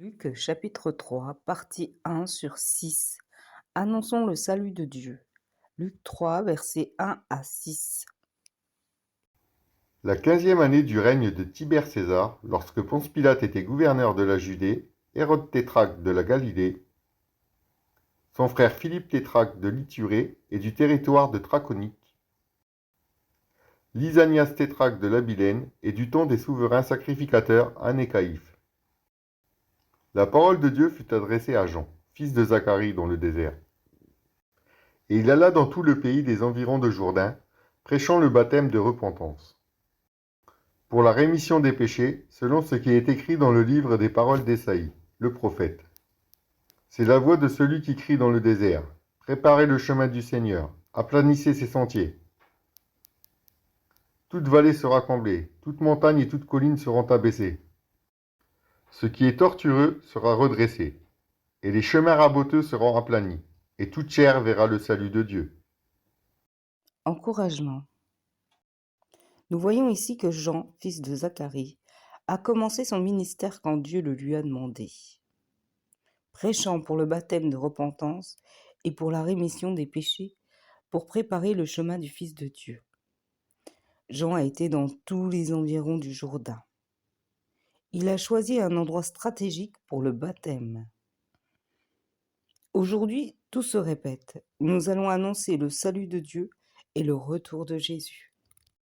Luc chapitre 3, partie 1 sur 6. Annonçons le salut de Dieu. Luc 3, versets 1 à 6. La 15e année du règne de Tibère César, lorsque Ponce Pilate était gouverneur de la Judée, Hérode tétrarque de la Galilée, son frère Philippe tétrarque de l'Ithurée et du territoire de Trachonique, Lysanias tétrarque de l'Abilène et du temps des souverains sacrificateurs Anne et Caïphe. La parole de Dieu fut adressée à Jean, fils de Zacharie dans le désert. Et il alla dans tout le pays des environs de Jourdain, prêchant le baptême de repentance, pour la rémission des péchés, selon ce qui est écrit dans le livre des paroles d'Ésaïe, le prophète. C'est la voix de celui qui crie dans le désert. Préparez le chemin du Seigneur, aplanissez ses sentiers. Toute vallée sera comblée, toute montagne et toute colline seront abaissées. Ce qui est tortueux sera redressé, et les chemins raboteux seront aplanis, et toute chair verra le salut de Dieu. Encouragement. Nous voyons ici que Jean, fils de Zacharie, a commencé son ministère quand Dieu le lui a demandé. Prêchant pour le baptême de repentance et pour la rémission des péchés, pour préparer le chemin du Fils de Dieu. Jean a été dans tous les environs du Jourdain. Il a choisi un endroit stratégique pour le baptême. Aujourd'hui, tout se répète. Nous allons annoncer le salut de Dieu et le retour de Jésus.